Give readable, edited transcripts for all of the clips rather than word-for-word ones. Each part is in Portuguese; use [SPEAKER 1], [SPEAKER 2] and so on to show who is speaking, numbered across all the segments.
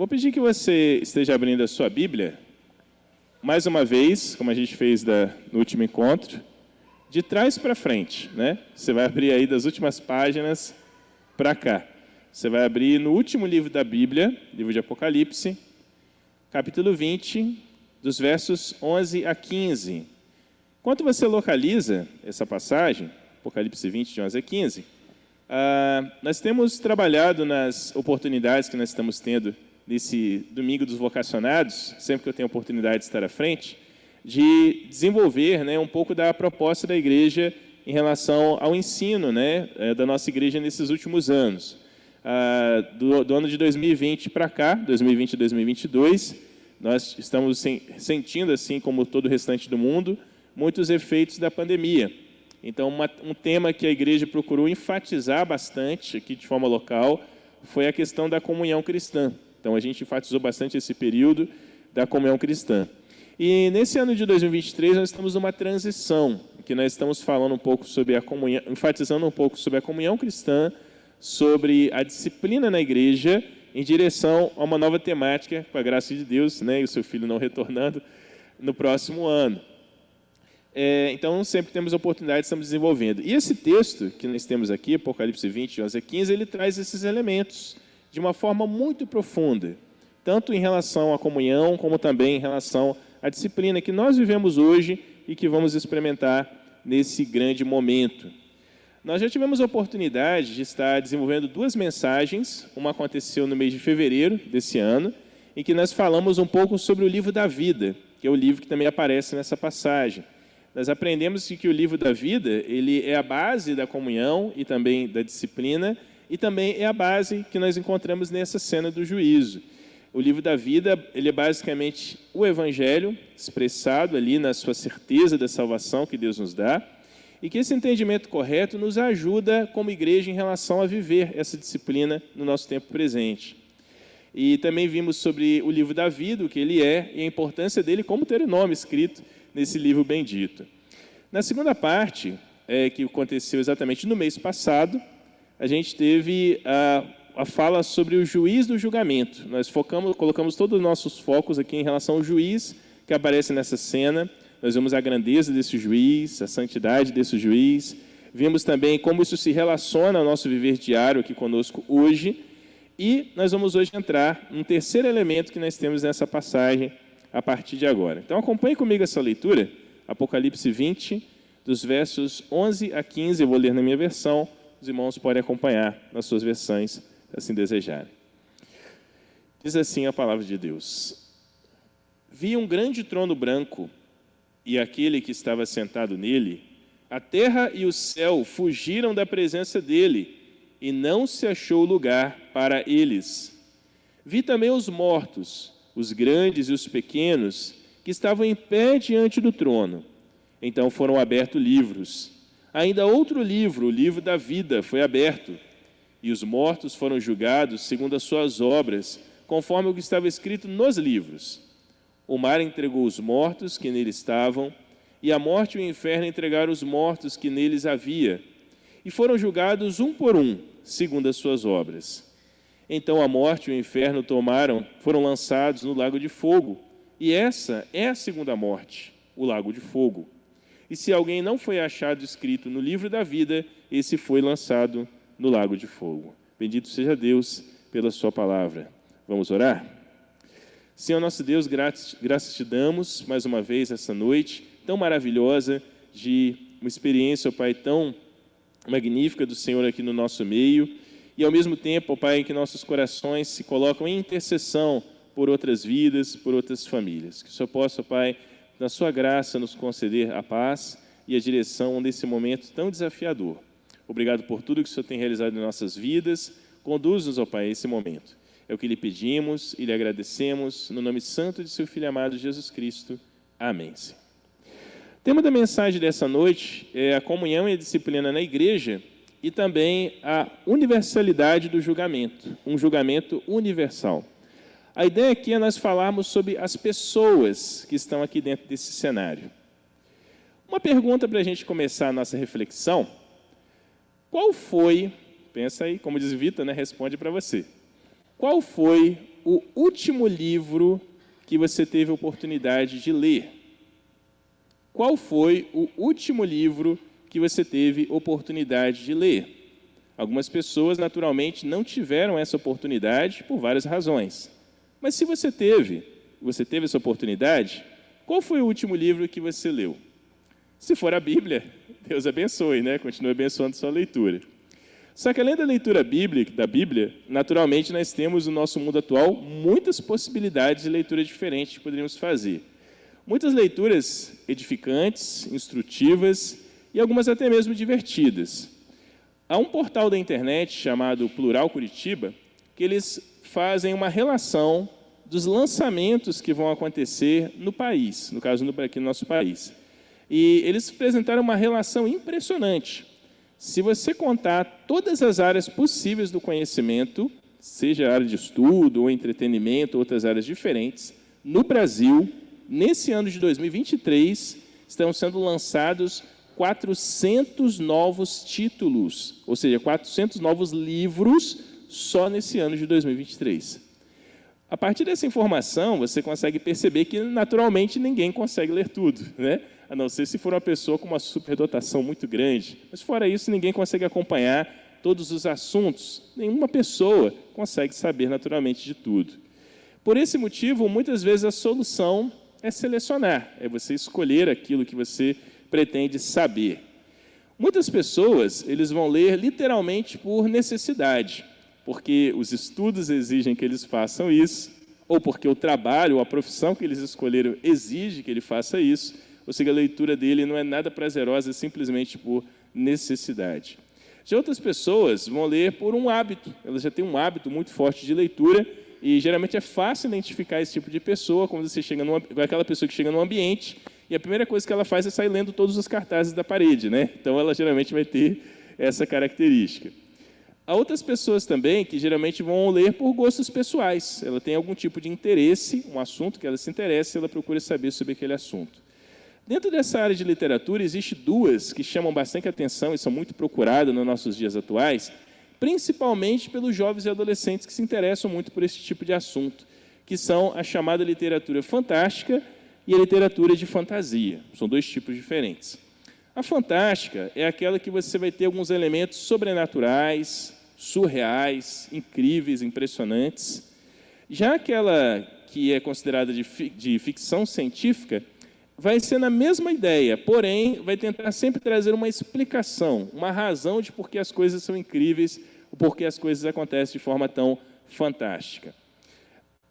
[SPEAKER 1] Vou pedir que você esteja abrindo a sua Bíblia, mais uma vez, como a gente fez no último encontro, de trás para frente, né? Você vai abrir aí das últimas páginas para cá. Você vai abrir no último livro da Bíblia, livro de Apocalipse, capítulo 20, dos versos 11 a 15. Enquanto você localiza essa passagem, Apocalipse 20, de 11 a 15, nós temos trabalhado nas oportunidades que nós estamos tendo nesse domingo dos vocacionados, sempre que eu tenho a oportunidade de estar à frente, de desenvolver, né, um pouco da proposta da igreja em relação ao ensino, né, da nossa igreja nesses últimos anos. Do ano de 2020 para cá, 2020 e 2022, nós estamos sentindo, assim como todo o restante do mundo, muitos efeitos da pandemia. Então, um tema que a igreja procurou enfatizar bastante aqui de forma local foi a questão da comunhão cristã. Então, a gente enfatizou bastante esse período da comunhão cristã. E nesse ano de 2023, nós estamos numa transição, em que nós estamos falando um pouco sobre a comunhão, enfatizando um pouco sobre a comunhão cristã, sobre a disciplina na igreja, em direção a uma nova temática, com a graça de Deus, né, e o seu filho não retornando, no próximo ano. Então, sempre temos a oportunidade, estamos desenvolvendo. E esse texto que nós temos aqui, Apocalipse 20, 11 a 15, ele traz esses elementos de uma forma muito profunda, tanto em relação à comunhão, como também em relação à disciplina que nós vivemos hoje e que vamos experimentar nesse grande momento. Nós já tivemos a oportunidade de estar desenvolvendo duas mensagens, uma aconteceu no mês de fevereiro desse ano, em que nós falamos um pouco sobre o livro da vida, que é o livro que também aparece nessa passagem. Nós aprendemos que o livro da vida, ele é a base da comunhão e também da disciplina, e também é a base que nós encontramos nessa cena do juízo. O livro da vida, ele é basicamente o Evangelho, expressado ali na sua certeza da salvação que Deus nos dá, e que esse entendimento correto nos ajuda como igreja em relação a viver essa disciplina no nosso tempo presente. E também vimos sobre o livro da vida, o que ele é, e a importância dele como ter o nome escrito nesse livro bendito. Na segunda parte, que aconteceu exatamente no mês passado, a gente teve a fala sobre o juiz do julgamento. Nós colocamos todos os nossos focos aqui em relação ao juiz que aparece nessa cena. Nós vimos a grandeza desse juiz, a santidade desse juiz. Vimos também como isso se relaciona ao nosso viver diário aqui conosco hoje. E nós vamos hoje entrar num terceiro elemento que nós temos nessa passagem a partir de agora. Então, acompanhe comigo essa leitura, Apocalipse 20, dos versos 11 a 15, eu vou ler na minha versão, os irmãos podem acompanhar nas suas versões, assim desejarem. Diz assim a palavra de Deus: Vi um grande trono branco, e aquele que estava sentado nele, a terra e o céu fugiram da presença dele, e não se achou lugar para eles. Vi também os mortos, os grandes e os pequenos, que estavam em pé diante do trono. Então foram abertos livros. Ainda outro livro, o livro da vida, foi aberto. E os mortos foram julgados segundo as suas obras, conforme o que estava escrito nos livros. O mar entregou os mortos que nele estavam, e a morte e o inferno entregaram os mortos que neles havia. E foram julgados um por um, segundo as suas obras. Então a morte e o inferno foram lançados no lago de fogo. E essa é a segunda morte, o lago de fogo. E se alguém não foi achado escrito no livro da vida, esse foi lançado no lago de fogo. Bendito seja Deus pela sua palavra. Vamos orar? Senhor nosso Deus, graças te damos mais uma vez essa noite tão maravilhosa, de uma experiência, ó Pai, tão magnífica do Senhor aqui no nosso meio, e ao mesmo tempo, ó Pai, em que nossos corações se colocam em intercessão por outras vidas, por outras famílias. Que o Senhor possa, ó Pai, na sua graça, nos conceder a paz e a direção nesse momento tão desafiador. Obrigado por tudo que o Senhor tem realizado em nossas vidas. Conduz-nos, ó Pai, a esse momento. É o que lhe pedimos e lhe agradecemos, no nome santo de seu Filho amado, Jesus Cristo. Amém. O tema da mensagem dessa noite é a comunhão e a disciplina na igreja e também a universalidade do julgamento, um julgamento universal. A ideia aqui é nós falarmos sobre as pessoas que estão aqui dentro desse cenário. Uma pergunta para a gente começar a nossa reflexão: qual foi, pensa aí, como diz Vitor, né, responde para você, qual foi o último livro que você teve a oportunidade de ler? Qual foi o último livro que você teve oportunidade de ler? Algumas pessoas, naturalmente, não tiveram essa oportunidade por várias razões. Mas se você teve essa oportunidade, qual foi o último livro que você leu? Se for a Bíblia, Deus abençoe, né? Continue abençoando sua leitura. Só que além da leitura da Bíblia, naturalmente nós temos no nosso mundo atual muitas possibilidades de leitura diferentes que poderíamos fazer. Muitas leituras edificantes, instrutivas e algumas até mesmo divertidas. Há um portal da internet chamado Plural Curitiba, que eles fazem uma relação dos lançamentos que vão acontecer no país, no caso aqui no nosso país. E eles apresentaram uma relação impressionante. Se você contar todas as áreas possíveis do conhecimento, seja área de estudo, ou entretenimento, ou outras áreas diferentes, no Brasil, nesse ano de 2023, estão sendo lançados 400 novos títulos, ou seja, 400 novos livros só nesse ano de 2023. A partir dessa informação, você consegue perceber que, naturalmente, ninguém consegue ler tudo, né? A não ser se for uma pessoa com uma superdotação muito grande. Mas, fora isso, ninguém consegue acompanhar todos os assuntos. Nenhuma pessoa consegue saber, naturalmente, de tudo. Por esse motivo, muitas vezes a solução é selecionar, é você escolher aquilo que você pretende saber. Muitas pessoas, eles vão ler literalmente por necessidade, porque os estudos exigem que eles façam isso, ou porque o trabalho, ou a profissão que eles escolheram exige que ele faça isso, ou seja, a leitura dele não é nada prazerosa, é simplesmente por necessidade. Já outras pessoas vão ler por um hábito, elas já têm um hábito muito forte de leitura, e geralmente é fácil identificar esse tipo de pessoa quando você chega aquela pessoa que chega num ambiente e a primeira coisa que ela faz é sair lendo todos os cartazes da parede, né? Então ela geralmente vai ter essa característica. Há outras pessoas também que geralmente vão ler por gostos pessoais. Ela tem algum tipo de interesse, um assunto que ela se interessa e ela procura saber sobre aquele assunto. Dentro dessa área de literatura, existem duas que chamam bastante atenção e são muito procuradas nos nossos dias atuais, principalmente pelos jovens e adolescentes que se interessam muito por esse tipo de assunto, que são a chamada literatura fantástica e a literatura de fantasia. São dois tipos diferentes. A fantástica é aquela que você vai ter alguns elementos sobrenaturais, surreais, incríveis, impressionantes. Já aquela que é considerada de ficção científica, vai ser na mesma ideia, porém, vai tentar sempre trazer uma explicação, uma razão de por que as coisas são incríveis, ou por que as coisas acontecem de forma tão fantástica.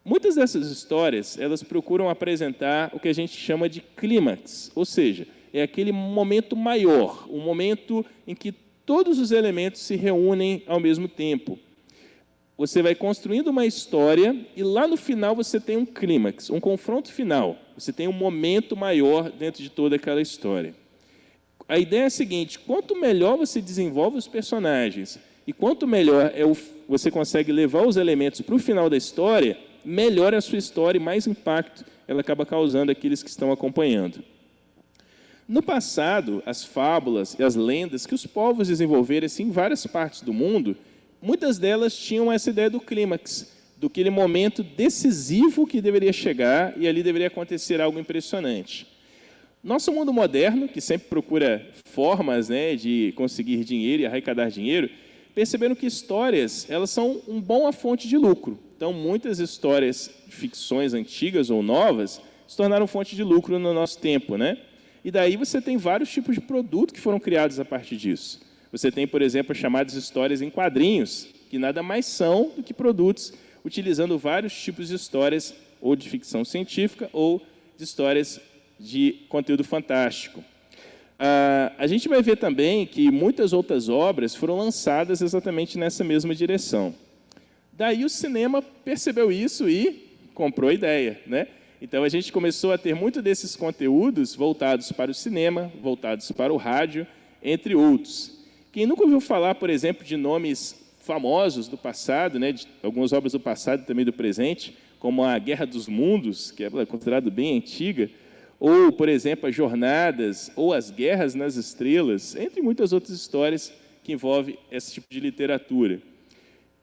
[SPEAKER 1] Muitas dessas histórias, elas procuram apresentar o que a gente chama de clímax, ou seja, é aquele momento maior, um momento em que todos os elementos se reúnem ao mesmo tempo. Você vai construindo uma história e lá no final você tem um clímax, um confronto final. Você tem um momento maior dentro de toda aquela história. A ideia é a seguinte: quanto melhor você desenvolve os personagens e quanto melhor você consegue levar os elementos para o final da história, melhor é a sua história e mais impacto ela acaba causando àqueles que estão acompanhando. No passado, as fábulas e as lendas que os povos desenvolveram assim, em várias partes do mundo, muitas delas tinham essa ideia do clímax, do aquele momento decisivo que deveria chegar e ali deveria acontecer algo impressionante. Nosso mundo moderno, que sempre procura formas, né, de conseguir dinheiro e arrecadar dinheiro, perceberam que histórias elas são uma boa fonte de lucro. Então, muitas histórias, ficções antigas ou novas, se tornaram fonte de lucro no nosso tempo, né? E daí você tem vários tipos de produtos que foram criados a partir disso. Você tem, por exemplo, as chamadas histórias em quadrinhos, que nada mais são do que produtos utilizando vários tipos de histórias, ou de ficção científica, ou de histórias de conteúdo fantástico. A gente vai ver também que muitas outras obras foram lançadas exatamente nessa mesma direção. Daí o cinema percebeu isso e comprou a ideia, né? Então a gente começou a ter muito desses conteúdos voltados para o cinema, voltados para o rádio, entre outros. Quem nunca ouviu falar, por exemplo, de nomes famosos do passado, né, de algumas obras do passado e também do presente, como a Guerra dos Mundos, que é considerado bem antiga, ou, por exemplo, as Jornadas, ou as Guerras nas Estrelas, entre muitas outras histórias que envolvem esse tipo de literatura.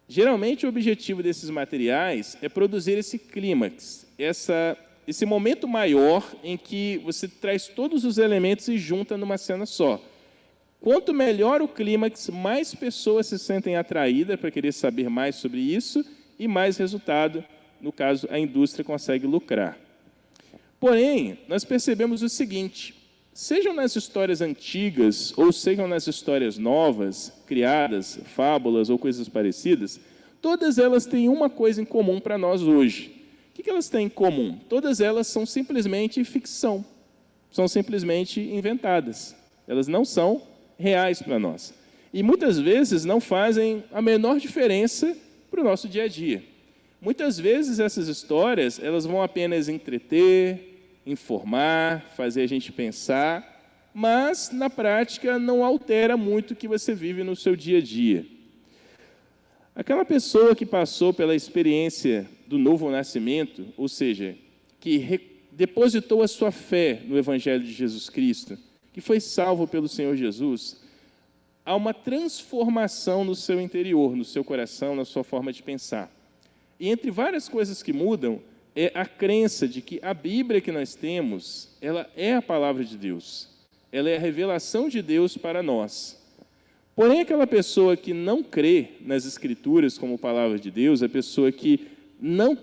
[SPEAKER 1] Geralmente, o objetivo desses materiais é produzir esse clímax, esse momento maior em que você traz todos os elementos e junta numa cena só. Quanto melhor o clímax, mais pessoas se sentem atraídas para querer saber mais sobre isso e mais resultado, no caso, a indústria consegue lucrar. Porém, nós percebemos o seguinte: sejam nas histórias antigas ou sejam nas histórias novas, criadas, fábulas ou coisas parecidas, todas elas têm uma coisa em comum para nós hoje. O que elas têm em comum? Todas elas são simplesmente ficção, são simplesmente inventadas. Elas não são reais para nós. E muitas vezes não fazem a menor diferença para o nosso dia a dia. Muitas vezes essas histórias, elas vão apenas entreter, informar, fazer a gente pensar, mas na prática não altera muito o que você vive no seu dia a dia. Aquela pessoa que passou pela experiência do novo nascimento, ou seja, que depositou a sua fé no Evangelho de Jesus Cristo, que foi salvo pelo Senhor Jesus, há uma transformação no seu interior, no seu coração, na sua forma de pensar. E entre várias coisas que mudam, é a crença de que a Bíblia que nós temos, ela é a palavra de Deus. Ela é a revelação de Deus para nós. Porém, aquela pessoa que não crê nas Escrituras como palavra de Deus, a pessoa que não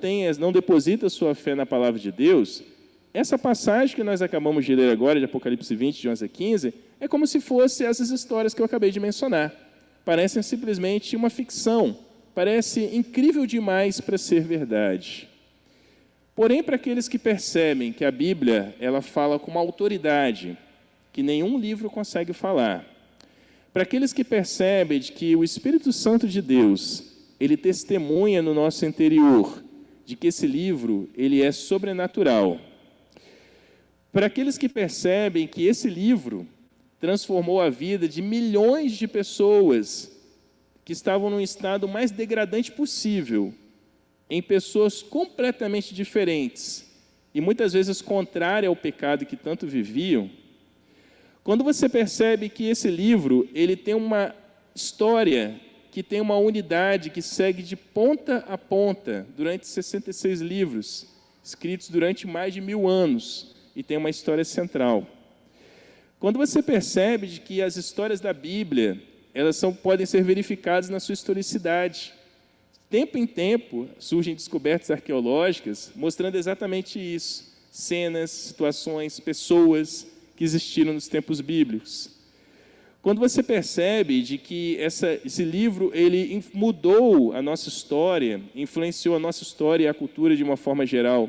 [SPEAKER 1] deposita sua fé na palavra de Deus, essa passagem que nós acabamos de ler agora, de Apocalipse 20, de 11 a 15, é como se fossem essas histórias que eu acabei de mencionar. Parecem simplesmente uma ficção, parece incrível demais para ser verdade. Porém, para aqueles que percebem que a Bíblia ela fala com uma autoridade que nenhum livro consegue falar, para aqueles que percebem de que o Espírito Santo de Deus, ele testemunha no nosso interior de que esse livro ele é sobrenatural, para aqueles que percebem que esse livro transformou a vida de milhões de pessoas que estavam num estado mais degradante possível, em pessoas completamente diferentes e muitas vezes contrárias ao pecado que tanto viviam, quando você percebe que esse livro ele tem uma história, que tem uma unidade que segue de ponta a ponta durante 66 livros, escritos durante mais de 1000 anos, e tem uma história central. Quando você percebe de que as histórias da Bíblia, elas podem ser verificadas na sua historicidade. Tempo em tempo, surgem descobertas arqueológicas mostrando exatamente isso. Cenas, situações, pessoas que existiram nos tempos bíblicos. Quando você percebe de que esse livro ele mudou a nossa história, influenciou a nossa história e a cultura de uma forma geral,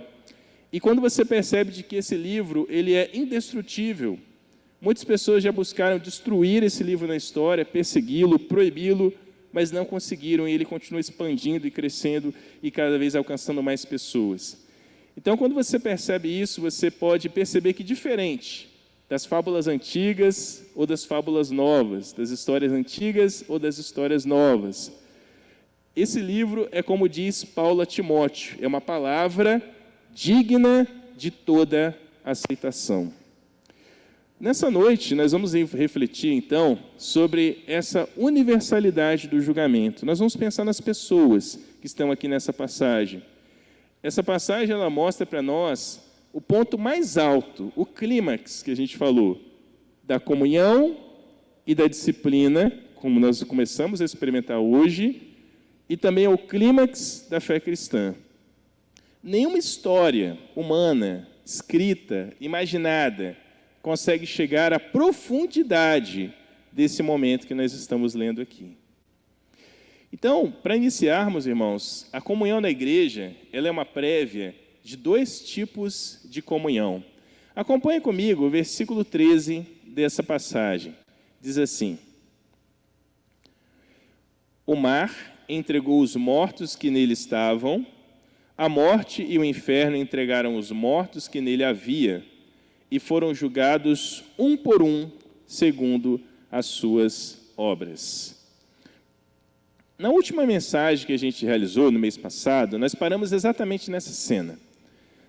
[SPEAKER 1] e quando você percebe de que esse livro ele é indestrutível, muitas pessoas já buscaram destruir esse livro na história, persegui-lo, proibi-lo, mas não conseguiram, e ele continua expandindo e crescendo e cada vez alcançando mais pessoas. Então, quando você percebe isso, você pode perceber que, diferente das fábulas antigas ou das fábulas novas, das histórias antigas ou das histórias novas, esse livro é, como diz Paulo a Timóteo, é uma palavra digna de toda aceitação. Nessa noite, nós vamos refletir, então, sobre essa universalidade do julgamento. Nós vamos pensar nas pessoas que estão aqui nessa passagem. Essa passagem, ela mostra para nós o ponto mais alto, o clímax que a gente falou, da comunhão e da disciplina, como nós começamos a experimentar hoje, e também o clímax da fé cristã. Nenhuma história humana, escrita, imaginada, consegue chegar à profundidade desse momento que nós estamos lendo aqui. Então, para iniciarmos, irmãos, a comunhão na igreja, ela é uma prévia de 2 tipos de comunhão. Acompanhe comigo o versículo 13 dessa passagem. Diz assim: o mar entregou os mortos que nele estavam, a morte e o inferno entregaram os mortos que nele havia, e foram julgados um por um, segundo as suas obras. Na última mensagem que a gente realizou no mês passado, nós paramos exatamente nessa cena.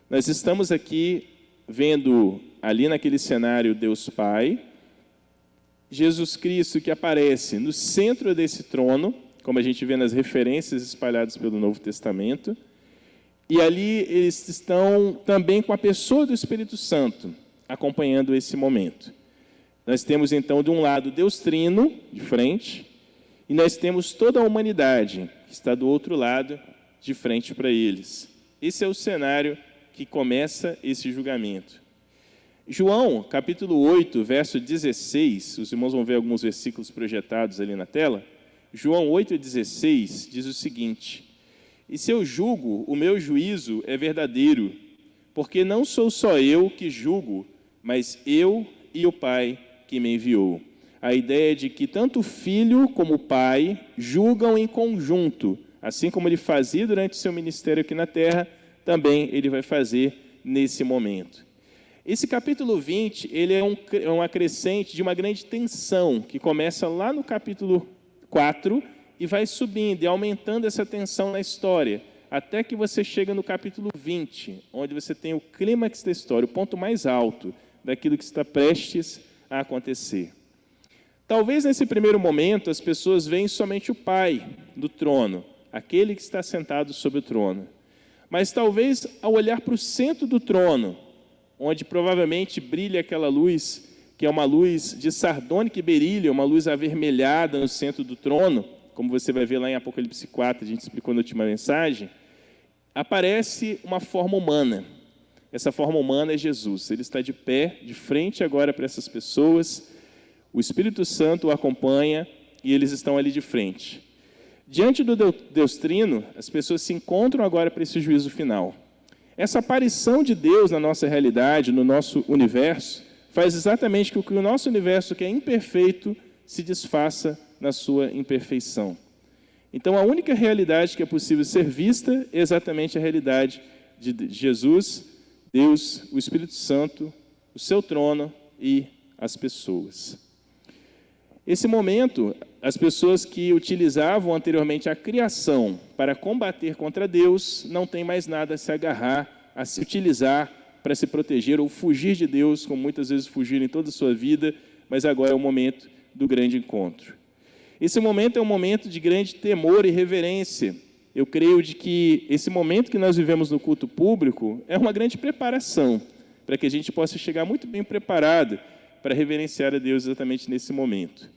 [SPEAKER 1] Nós estamos aqui vendo ali naquele cenário Deus Pai, Jesus Cristo que aparece no centro desse trono, como a gente vê nas referências espalhadas pelo Novo Testamento. E ali eles estão também com a pessoa do Espírito Santo, acompanhando esse momento. Nós temos, então, de um lado, Deus Trino, de frente, e nós temos toda a humanidade, que está do outro lado, de frente para eles. Esse é o cenário que começa esse julgamento. João, capítulo 8, verso 16, os irmãos vão ver alguns versículos projetados ali na tela. João 8,16 diz o seguinte: e se eu julgo, o meu juízo é verdadeiro, porque não sou só eu que julgo, mas eu e o Pai que me enviou. A ideia é de que tanto o Filho como o Pai julgam em conjunto, assim como ele fazia durante seu ministério aqui na terra, também ele vai fazer nesse momento. Esse capítulo 20, ele é um acrescente de uma grande tensão, que começa lá no capítulo 4 e vai subindo e aumentando essa tensão na história, até que você chega no capítulo 20, onde você tem o clímax da história, o ponto mais alto daquilo que está prestes a acontecer. Talvez nesse primeiro momento as pessoas veem somente o Pai do trono, aquele que está sentado sobre o trono. Mas talvez ao olhar para o centro do trono, onde provavelmente brilha aquela luz, que é uma luz de sardônica e berílio, uma luz avermelhada no centro do trono, como você vai ver lá em Apocalipse 4, a gente explicou na última mensagem, aparece uma forma humana. Essa forma humana é Jesus. Ele está de pé, de frente agora para essas pessoas. O Espírito Santo o acompanha e eles estão ali de frente. Diante do Deus Trino, as pessoas se encontram agora para esse juízo final. Essa aparição de Deus na nossa realidade, no nosso universo, faz exatamente com que o nosso universo, que é imperfeito, se desfaça na sua imperfeição. Então, a única realidade que é possível ser vista é exatamente a realidade de Jesus, Deus, o Espírito Santo, o seu trono e as pessoas. Esse momento, as pessoas que utilizavam anteriormente a criação para combater contra Deus, não têm mais nada a se agarrar, a se utilizar para se proteger ou fugir de Deus, como muitas vezes fugiram em toda a sua vida, mas agora é o momento do grande encontro. Esse momento é um momento de grande temor e reverência. Eu creio de que esse momento que nós vivemos no culto público é uma grande preparação, para que a gente possa chegar muito bem preparado para reverenciar a Deus exatamente nesse momento.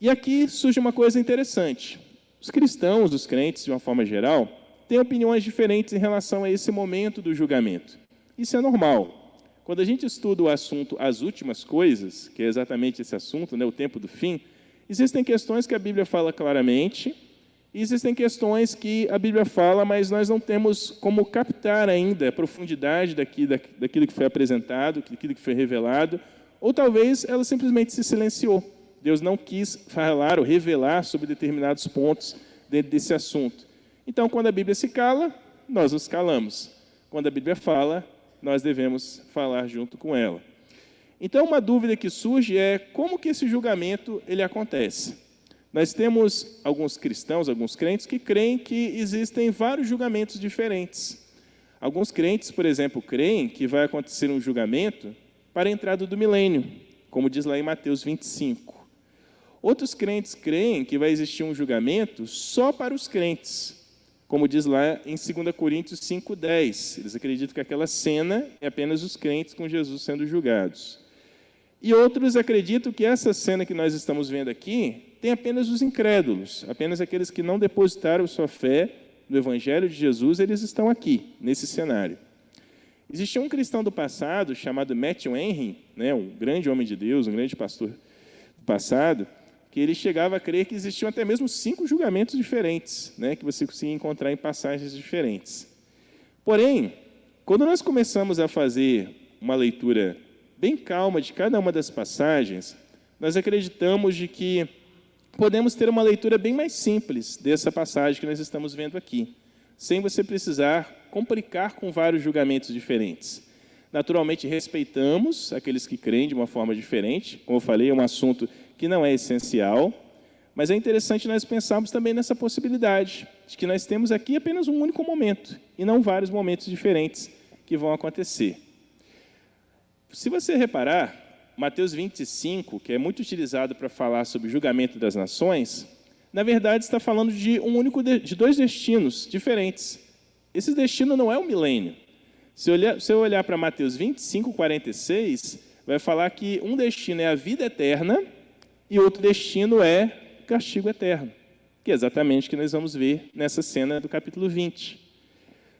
[SPEAKER 1] E aqui surge uma coisa interessante. Os cristãos, os crentes, de uma forma geral, têm opiniões diferentes em relação a esse momento do julgamento. Isso é normal. Quando a gente estuda o assunto as últimas coisas, que é exatamente esse assunto, né, o tempo do fim, existem questões que a Bíblia fala claramente, e existem questões que a Bíblia fala, mas nós não temos como captar ainda a profundidade daquilo que foi apresentado, daquilo que foi revelado, ou talvez ela simplesmente se silenciou. Deus não quis falar ou revelar sobre determinados pontos dentro desse assunto. Então, quando a Bíblia se cala, nós nos calamos. Quando a Bíblia fala, nós devemos falar junto com ela. Então, uma dúvida que surge é como que esse julgamento ele acontece. Nós temos alguns cristãos, alguns crentes, que creem que existem vários julgamentos diferentes. Alguns crentes, por exemplo, creem que vai acontecer um julgamento para a entrada do milênio, como diz lá em Mateus 25. Outros crentes creem que vai existir um julgamento só para os crentes, como diz lá em 2 Coríntios 5,10. Eles acreditam que aquela cena é apenas os crentes com Jesus sendo julgados. E outros acreditam que essa cena que nós estamos vendo aqui tem apenas os incrédulos, apenas aqueles que não depositaram sua fé no Evangelho de Jesus, eles estão aqui, nesse cenário. Existia um cristão do passado chamado Matthew Henry, né, um grande homem de Deus, um grande pastor do passado, que ele chegava a crer que existiam até mesmo 5 julgamentos diferentes, né, que você conseguia encontrar em passagens diferentes. Porém, quando nós começamos a fazer uma leitura bem calma de cada uma das passagens, nós acreditamos de que podemos ter uma leitura bem mais simples dessa passagem que nós estamos vendo aqui, sem você precisar complicar com vários julgamentos diferentes. Naturalmente, respeitamos aqueles que creem de uma forma diferente. Como eu falei, é um assunto que não é essencial, mas é interessante nós pensarmos também nessa possibilidade de que nós temos aqui apenas um único momento e não vários momentos diferentes que vão acontecer. Se você reparar, Mateus 25, que é muito utilizado para falar sobre o julgamento das nações, na verdade está falando de de dois destinos diferentes. Esse destino não é o milênio. Se eu olhar para Mateus 25, 46, vai falar que um destino é a vida eterna e outro destino é o castigo eterno, que é exatamente o que nós vamos ver nessa cena do capítulo 20.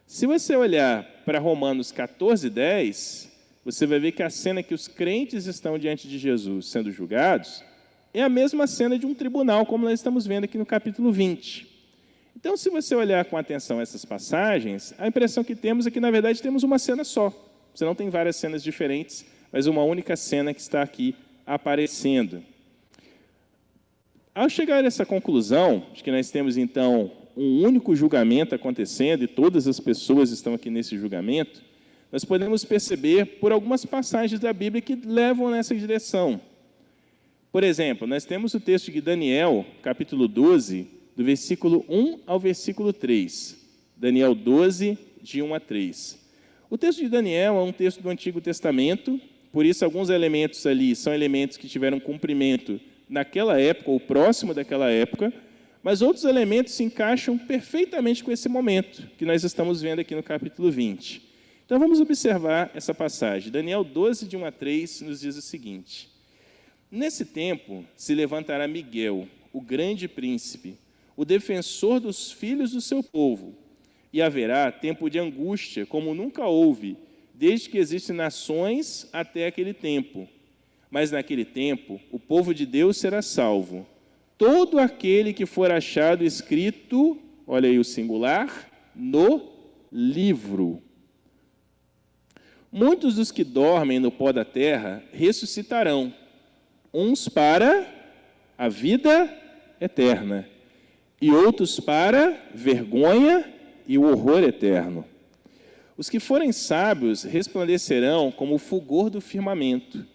[SPEAKER 1] Se você olhar para Romanos 14, 10, você vai ver que a cena que os crentes estão diante de Jesus sendo julgados é a mesma cena de um tribunal, como nós estamos vendo aqui no capítulo 20. Então, se você olhar com atenção essas passagens, a impressão que temos é que, na verdade, temos uma cena só. Você não tem várias cenas diferentes, mas uma única cena que está aqui aparecendo. Ao chegar a essa conclusão, de que nós temos, então, um único julgamento acontecendo, e todas as pessoas estão aqui nesse julgamento, nós podemos perceber por algumas passagens da Bíblia que levam nessa direção. Por exemplo, nós temos o texto de Daniel, capítulo 12, do versículo 1 ao versículo 3. Daniel 12, de 1 a 3. O texto de Daniel é um texto do Antigo Testamento, por isso alguns elementos ali são elementos que tiveram cumprimento naquela época, ou próximo daquela época, mas outros elementos se encaixam perfeitamente com esse momento que nós estamos vendo aqui no capítulo 20. Então vamos observar essa passagem. Daniel 12, de 1 a 3, nos diz o seguinte: Nesse tempo se levantará Miguel, o grande príncipe, o defensor dos filhos do seu povo, e haverá tempo de angústia, como nunca houve, desde que existem nações até aquele tempo. Mas naquele tempo, o povo de Deus será salvo. Todo aquele que for achado escrito, olha aí o singular, no livro. Muitos dos que dormem no pó da terra ressuscitarão, uns para a vida eterna, e outros para vergonha e o horror eterno. Os que forem sábios resplandecerão como o fulgor do firmamento,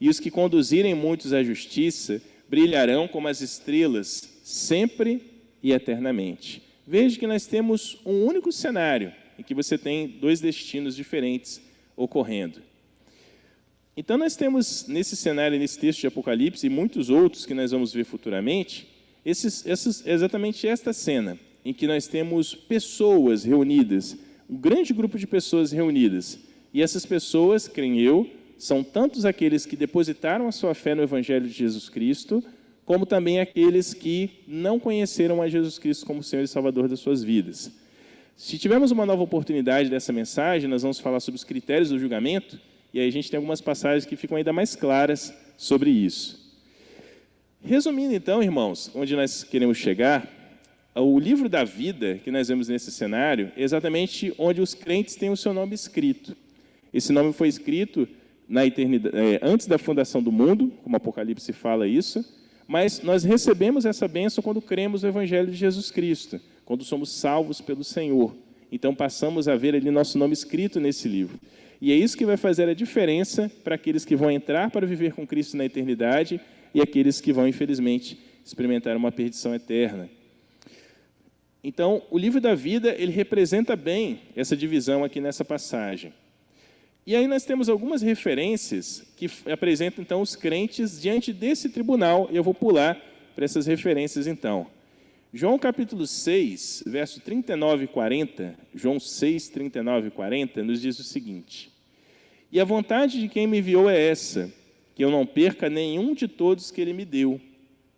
[SPEAKER 1] e os que conduzirem muitos à justiça brilharão como as estrelas, sempre e eternamente. Veja que nós temos um único cenário, em que você tem dois destinos diferentes ocorrendo. Então, nós temos nesse cenário, nesse texto de Apocalipse, e muitos outros que nós vamos ver futuramente, exatamente esta cena, em que nós temos pessoas reunidas, um grande grupo de pessoas reunidas, e essas pessoas, creio eu, são tantos aqueles que depositaram a sua fé no Evangelho de Jesus Cristo, como também aqueles que não conheceram a Jesus Cristo como Senhor e Salvador das suas vidas. Se tivermos uma nova oportunidade dessa mensagem, nós vamos falar sobre os critérios do julgamento, e aí a gente tem algumas passagens que ficam ainda mais claras sobre isso. Resumindo então, irmãos, onde nós queremos chegar, o livro da vida que nós vemos nesse cenário é exatamente onde os crentes têm o seu nome escrito. Esse nome foi escrito na eternidade, antes da fundação do mundo, como Apocalipse fala isso, mas nós recebemos essa bênção quando cremos no Evangelho de Jesus Cristo, quando somos salvos pelo Senhor. Então passamos a ver ali nosso nome escrito nesse livro. E é isso que vai fazer a diferença para aqueles que vão entrar para viver com Cristo na eternidade e aqueles que vão, infelizmente, experimentar uma perdição eterna. Então, o livro da vida, ele representa bem essa divisão aqui nessa passagem. E aí nós temos algumas referências que apresentam, então, os crentes diante desse tribunal, e eu vou pular para essas referências, então. João capítulo 6, verso 39 e 40, João 6, 39 e 40, nos diz o seguinte: E a vontade de quem me enviou é essa, que eu não perca nenhum de todos que ele me deu.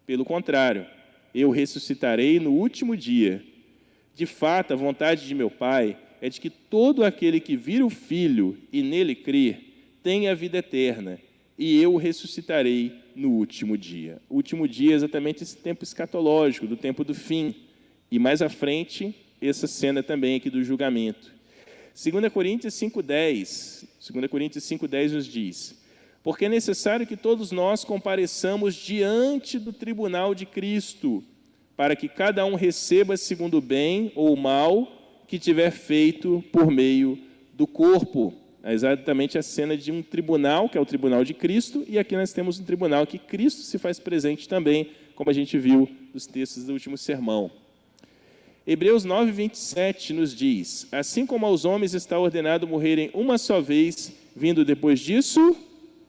[SPEAKER 1] Pelo contrário, eu ressuscitarei no último dia. De fato, a vontade de meu Pai é de que todo aquele que vir o Filho e nele crer tenha a vida eterna, e eu o ressuscitarei no último dia. O último dia é exatamente esse tempo escatológico, do tempo do fim. E mais à frente, essa cena também aqui do julgamento. 2 Coríntios 5,10 nos diz: Porque é necessário que todos nós compareçamos diante do tribunal de Cristo, para que cada um receba segundo o bem ou o mal que tiver feito por meio do corpo. É exatamente a cena de um tribunal, que é o tribunal de Cristo, e aqui nós temos um tribunal que Cristo se faz presente também, como a gente viu nos textos do último sermão. Hebreus 9, 27 nos diz: Assim como aos homens está ordenado morrerem uma só vez, vindo depois disso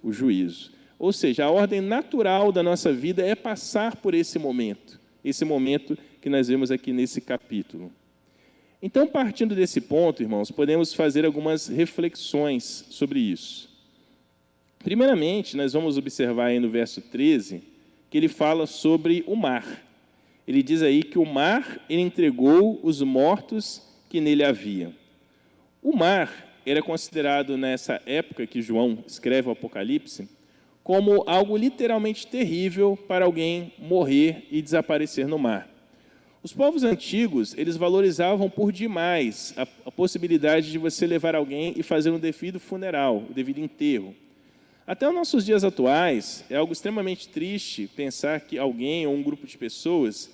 [SPEAKER 1] o juízo. Ou seja, a ordem natural da nossa vida é passar por esse momento esse momento que nós vemos aqui nesse capítulo. Então, partindo desse ponto, irmãos, podemos fazer algumas reflexões sobre isso. Primeiramente, nós vamos observar aí no verso 13, que ele fala sobre o mar. Ele diz aí que o mar, ele entregou os mortos que nele havia. O mar era considerado, nessa época que João escreve o Apocalipse, como algo literalmente terrível para alguém morrer e desaparecer no mar. Os povos antigos, eles valorizavam por demais a possibilidade de você levar alguém e fazer um devido funeral, o devido enterro. Até os nossos dias atuais, é algo extremamente triste pensar que alguém ou um grupo de pessoas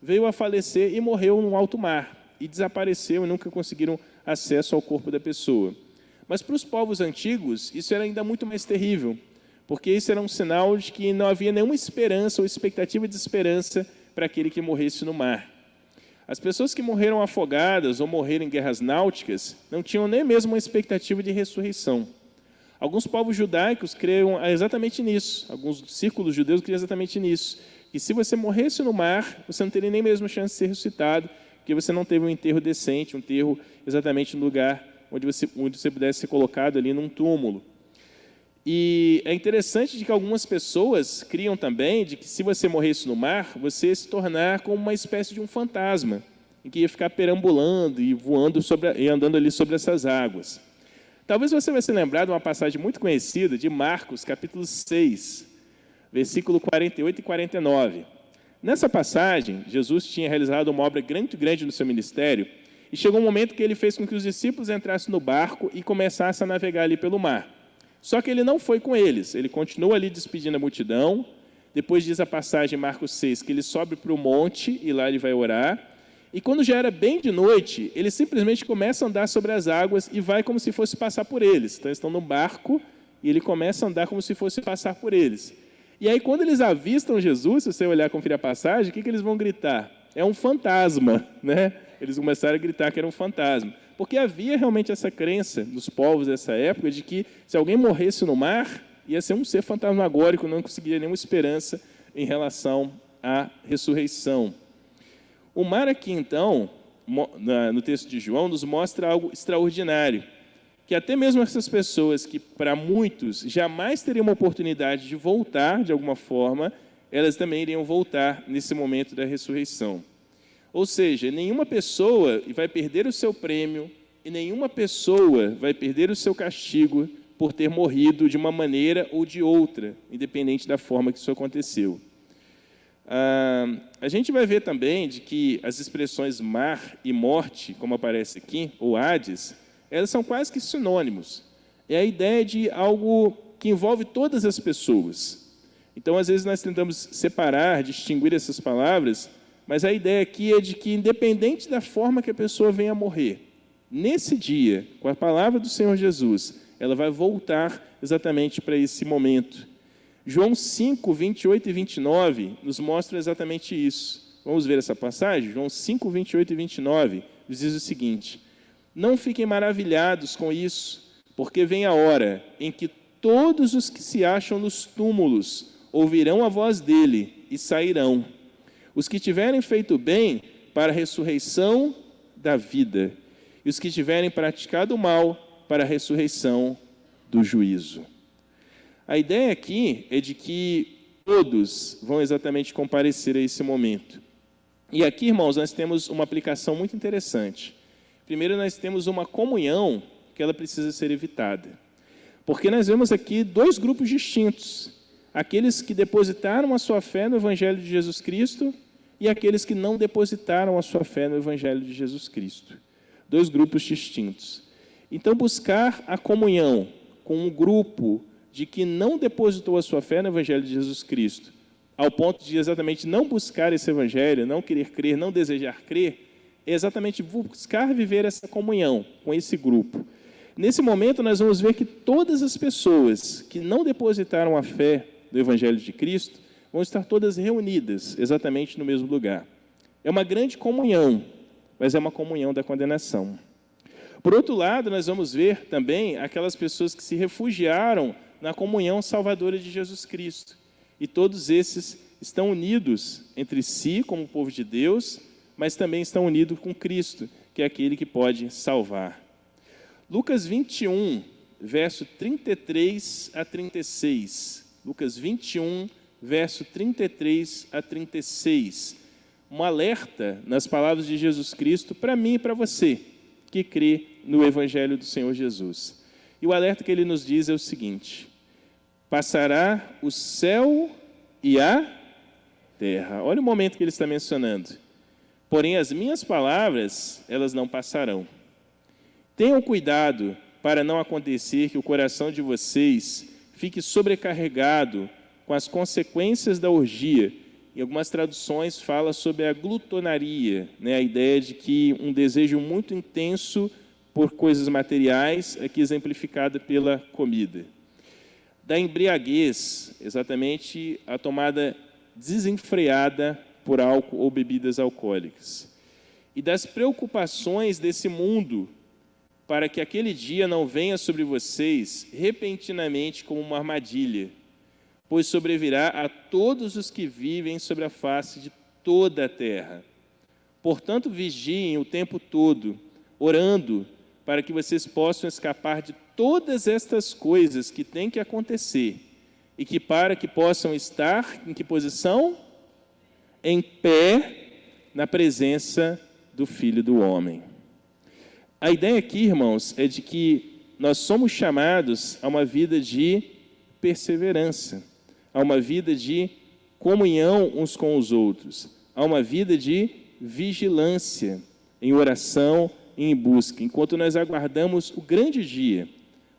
[SPEAKER 1] veio a falecer e morreu no alto mar, e desapareceu e nunca conseguiram acesso ao corpo da pessoa. Mas para os povos antigos, isso era ainda muito mais terrível, porque isso era um sinal de que não havia nenhuma esperança ou expectativa de esperança para aquele que morresse no mar. As pessoas que morreram afogadas ou morreram em guerras náuticas não tinham nem mesmo uma expectativa de ressurreição. Alguns povos judaicos criam exatamente nisso, alguns círculos judeus criam exatamente nisso, que se você morresse no mar, você não teria nem mesmo chance de ser ressuscitado, porque você não teve um enterro decente, um enterro exatamente no lugar onde você pudesse ser colocado ali num túmulo. E é interessante de que algumas pessoas criam também de que se você morresse no mar, você ia se tornar como uma espécie de um fantasma, em que ia ficar perambulando e voando e andando ali sobre essas águas. Talvez você vai se lembrar de uma passagem muito conhecida de Marcos, capítulo 6, versículo 48 e 49. Nessa passagem, Jesus tinha realizado uma obra muito grande no seu ministério e chegou um momento que ele fez com que os discípulos entrassem no barco e começassem a navegar ali pelo mar. Só que ele não foi com eles, ele continuou ali despedindo a multidão. Depois diz a passagem em Marcos 6 que ele sobe para o monte e lá ele vai orar. E quando já era bem de noite, ele simplesmente começa a andar sobre as águas e vai como se fosse passar por eles. Então eles estão no barco e ele começa a andar como se fosse passar por eles. E aí quando eles avistam Jesus, se você olhar e conferir a passagem, o que eles vão gritar? É um fantasma, né? Eles começaram a gritar que era um fantasma. Porque havia realmente essa crença dos povos dessa época de que se alguém morresse no mar, ia ser um ser fantasmagórico, não conseguiria nenhuma esperança em relação à ressurreição. O mar aqui, então, no texto de João, nos mostra algo extraordinário, que até mesmo essas pessoas que, para muitos, jamais teriam uma oportunidade de voltar, de alguma forma, elas também iriam voltar nesse momento da ressurreição. Ou seja, nenhuma pessoa vai perder o seu prêmio e nenhuma pessoa vai perder o seu castigo por ter morrido de uma maneira ou de outra, independente da forma que isso aconteceu. A gente vai ver também de que as expressões mar e morte, como aparece aqui, ou Hades, elas são quase que sinônimos. É a ideia de algo que envolve todas as pessoas. Então, às vezes, nós tentamos separar, distinguir essas palavras, mas a ideia aqui é de que, independente da forma que a pessoa venha a morrer, nesse dia, com a palavra do Senhor Jesus, ela vai voltar exatamente para esse momento. João 5, 28 e 29 nos mostra exatamente isso. Vamos ver essa passagem? João 5, 28 e 29 diz o seguinte: não fiquem maravilhados com isso, porque vem a hora em que todos os que se acham nos túmulos ouvirão a voz dele e sairão. Os que tiverem feito bem para a ressurreição da vida, e os que tiverem praticado o mal para a ressurreição do juízo. A ideia aqui é de que todos vão exatamente comparecer a esse momento. E aqui, irmãos, nós temos uma aplicação muito interessante. Primeiro, nós temos uma comunhão que ela precisa ser evitada. Porque nós vemos aqui dois grupos distintos. Aqueles que depositaram a sua fé no Evangelho de Jesus Cristo e aqueles que não depositaram a sua fé no Evangelho de Jesus Cristo. Dois grupos distintos. Então, buscar a comunhão com um grupo de que não depositou a sua fé no Evangelho de Jesus Cristo, ao ponto de exatamente não buscar esse Evangelho, não querer crer, não desejar crer, é exatamente buscar viver essa comunhão com esse grupo. Nesse momento, nós vamos ver que todas as pessoas que não depositaram a fé no Evangelho de Cristo vão estar todas reunidas exatamente no mesmo lugar. É uma grande comunhão, mas é uma comunhão da condenação. Por outro lado, nós vamos ver também aquelas pessoas que se refugiaram na comunhão salvadora de Jesus Cristo. E todos esses estão unidos entre si como povo de Deus, mas também estão unidos com Cristo, que é aquele que pode salvar. Lucas 21, verso 33 a 36. Lucas 21, verso 33 a 36. Um alerta nas palavras de Jesus Cristo para mim e para você, que crê no Evangelho do Senhor Jesus. E o alerta que ele nos diz é o seguinte: passará o céu e a terra. Olha o momento que ele está mencionando. Porém, as minhas palavras, elas não passarão. Tenham cuidado para não acontecer que o coração de vocês fique sobrecarregado com as consequências da orgia. Em algumas traduções fala sobre a glutonaria, né? A ideia de que um desejo muito intenso por coisas materiais, aqui exemplificada pela comida. Da embriaguez, exatamente a tomada desenfreada por álcool ou bebidas alcoólicas. E das preocupações desse mundo, para que aquele dia não venha sobre vocês repentinamente como uma armadilha, pois sobrevirá a todos os que vivem sobre a face de toda a terra. Portanto, vigiem o tempo todo, orando, para que vocês possam escapar de todas estas coisas que têm que acontecer, e que para que possam estar em que posição? Em pé na presença do Filho do Homem. A ideia aqui, irmãos, é de que nós somos chamados a uma vida de perseverança, a uma vida de comunhão uns com os outros, a uma vida de vigilância, em oração e em busca, enquanto nós aguardamos o grande dia,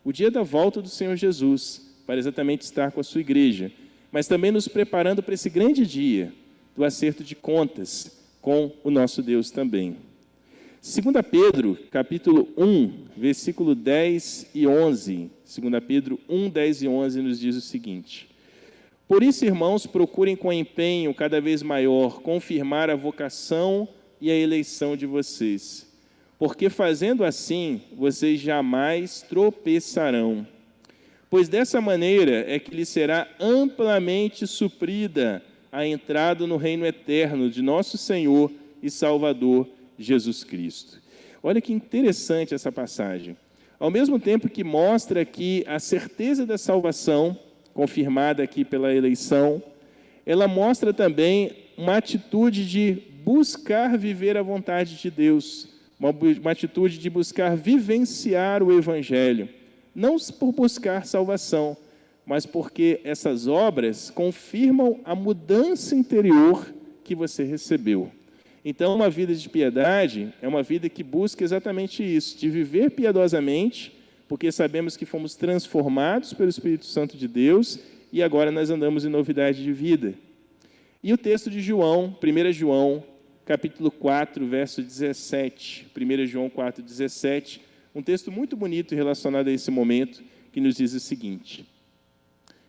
[SPEAKER 1] o dia da volta do Senhor Jesus, para exatamente estar com a sua igreja, mas também nos preparando para esse grande dia do acerto de contas com o nosso Deus também. 2 Pedro, capítulo 1, versículo 10 e 11. 2 Pedro 1, 10 e 11 nos diz o seguinte: por isso, irmãos, procurem com empenho cada vez maior confirmar a vocação e a eleição de vocês, porque fazendo assim, vocês jamais tropeçarão. Pois dessa maneira é que lhes será amplamente suprida a entrada no reino eterno de nosso Senhor e Salvador Jesus Cristo. Olha que interessante essa passagem. Ao mesmo tempo que mostra aqui a certeza da salvação, confirmada aqui pela eleição, ela mostra também uma atitude de buscar viver a vontade de Deus, uma atitude de buscar vivenciar o Evangelho, não por buscar salvação, mas porque essas obras confirmam a mudança interior que você recebeu. Então, uma vida de piedade é uma vida que busca exatamente isso, de viver piedosamente, porque sabemos que fomos transformados pelo Espírito Santo de Deus e agora nós andamos em novidade de vida. E o texto de João, 1 João, capítulo 4, verso 17. 1 João 4, 17, um texto muito bonito relacionado a esse momento, que nos diz o seguinte: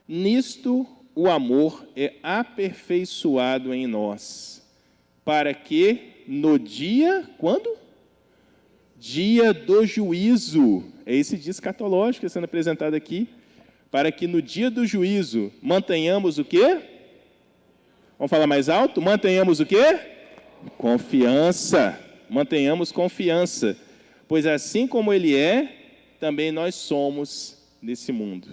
[SPEAKER 1] nisto o amor é aperfeiçoado em nós, para que no dia, quando? Dia do juízo, é esse dia escatológico sendo apresentado aqui, para que no dia do juízo mantenhamos o quê? Vamos falar mais alto? Mantenhamos o quê? Confiança. Mantenhamos confiança, pois assim como Ele é, também nós somos nesse mundo.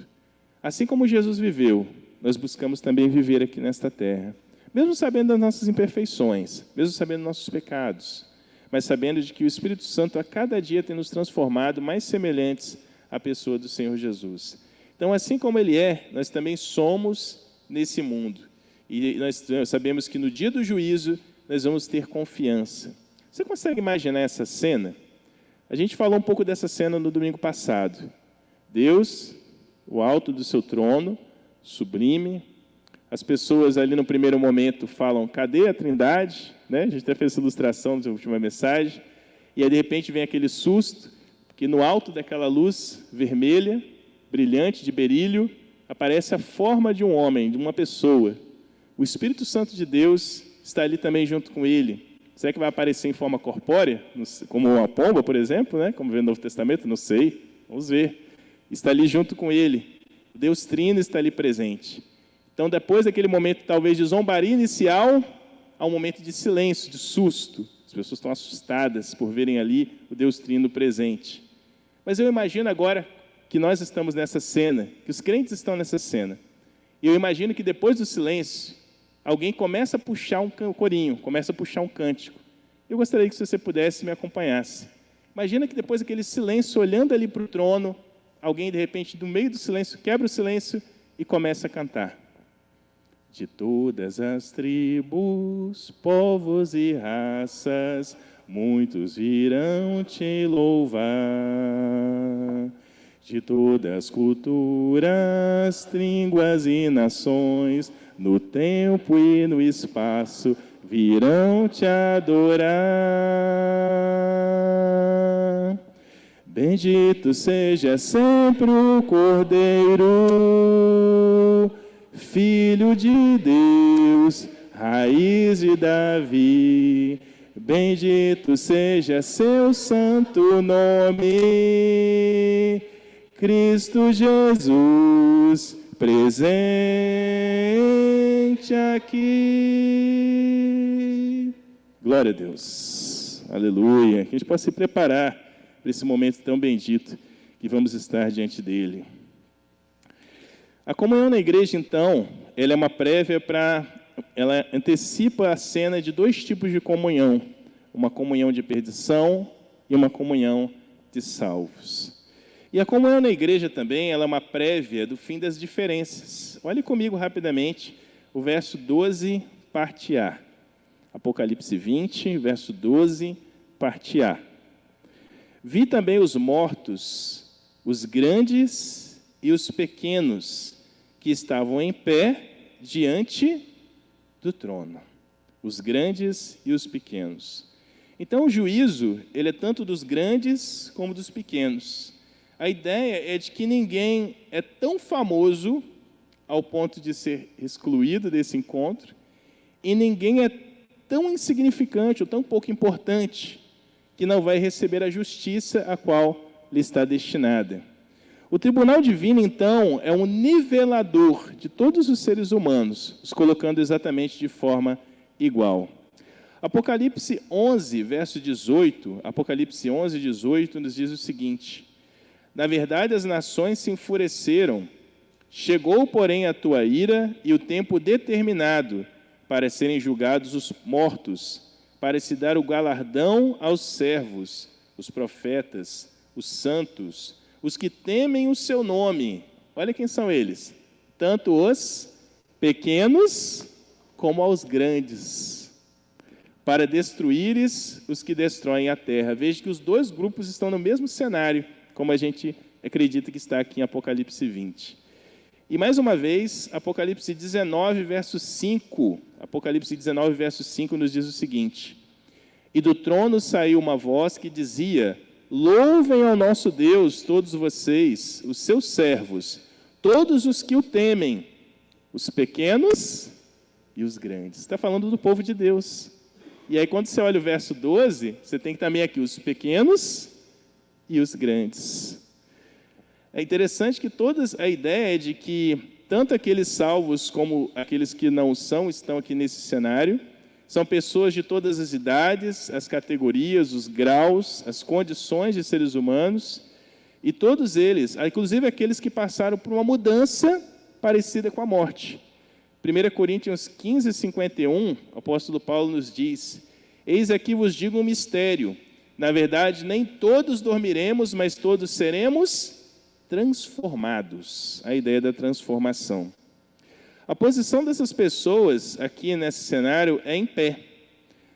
[SPEAKER 1] Assim como Jesus viveu, nós buscamos também viver aqui nesta terra, mesmo sabendo das nossas imperfeições, mesmo sabendo dos nossos pecados, mas sabendo de que o Espírito Santo a cada dia tem nos transformado mais semelhantes à pessoa do Senhor Jesus. Então, assim como Ele é, nós também somos nesse mundo. E nós sabemos que no dia do juízo, nós vamos ter confiança. Você consegue imaginar essa cena? A gente falou um pouco dessa cena no domingo passado. Deus, o alto do seu trono, sublime. As pessoas ali no primeiro momento falam, cadê a Trindade? Né? A gente até fez essa ilustração na última mensagem. E aí, de repente, vem aquele susto, que no alto daquela luz vermelha, brilhante, de berílio, aparece a forma de um homem, de uma pessoa. O Espírito Santo de Deus está ali também junto com ele. Será que vai aparecer em forma corpórea, como uma pomba, por exemplo, né? Como vê no Novo Testamento? Não sei, vamos ver. Está ali junto com ele. O Deus Trino está ali presente. Então, depois daquele momento, talvez, de zombaria inicial, há um momento de silêncio, de susto. As pessoas estão assustadas por verem ali o Deus Trino presente. Mas eu imagino agora que nós estamos nessa cena, que os crentes estão nessa cena. E eu imagino que depois do silêncio, alguém começa a puxar um corinho, começa a puxar um cântico. Eu gostaria que você pudesse me acompanhasse. Imagina que depois daquele silêncio, olhando ali para o trono, alguém, de repente, no meio do silêncio, quebra o silêncio e começa a cantar. De todas as tribos, povos e raças, muitos virão te louvar. De todas as culturas, línguas e nações, no tempo e no espaço, virão te adorar. Bendito seja sempre o Cordeiro, Filho de Deus, raiz de Davi. Bendito seja seu santo nome, Cristo Jesus, presente aqui. Glória a Deus. Aleluia. Que a gente possa se preparar para esse momento tão bendito que vamos estar diante dele. A comunhão na igreja, então, ela é uma prévia ela antecipa a cena de dois tipos de comunhão. Uma comunhão de perdição e uma comunhão de salvos. E a comunhão na igreja também, ela é uma prévia do fim das diferenças. Olhe comigo rapidamente o verso 12, parte A. Apocalipse 20, verso 12, parte A. Vi também os mortos, os grandes e os pequenos, que estavam em pé diante do trono. Os grandes e os pequenos. Então, o juízo, ele é tanto dos grandes como dos pequenos. A ideia é de que ninguém é tão famoso ao ponto de ser excluído desse encontro, e ninguém é tão insignificante ou tão pouco importante que não vai receber a justiça a qual lhe está destinada. O tribunal divino, então, é um nivelador de todos os seres humanos, os colocando exatamente de forma igual. Apocalipse 11, verso 18, Apocalipse 11, 18, nos diz o seguinte: na verdade, as nações se enfureceram, chegou, porém, a tua ira e o tempo determinado para serem julgados os mortos, para se dar o galardão aos servos, os profetas, os santos, os que temem o seu nome. Olha quem são eles, tanto os pequenos como aos grandes, para destruíres os que destroem a terra. Veja que os dois grupos estão no mesmo cenário, como a gente acredita que está aqui em Apocalipse 20. E mais uma vez, Apocalipse 19, verso 5. Apocalipse 19, verso 5 nos diz o seguinte: e do trono saiu uma voz que dizia: louvem ao nosso Deus todos vocês, os seus servos, todos os que o temem, os pequenos e os grandes. Está falando do povo de Deus. E aí, quando você olha o verso 12, você tem também aqui os pequenos e os grandes. É interessante que a ideia é de que tanto aqueles salvos como aqueles que não são estão aqui nesse cenário. São pessoas de todas as idades, as categorias, os graus, as condições de seres humanos, e todos eles, inclusive aqueles que passaram por uma mudança parecida com a morte. 1 Coríntios 15, 51, o apóstolo Paulo nos diz: eis aqui vos digo um mistério, na verdade nem todos dormiremos, mas todos seremos transformados. A ideia da transformação. A posição dessas pessoas aqui nesse cenário é em pé.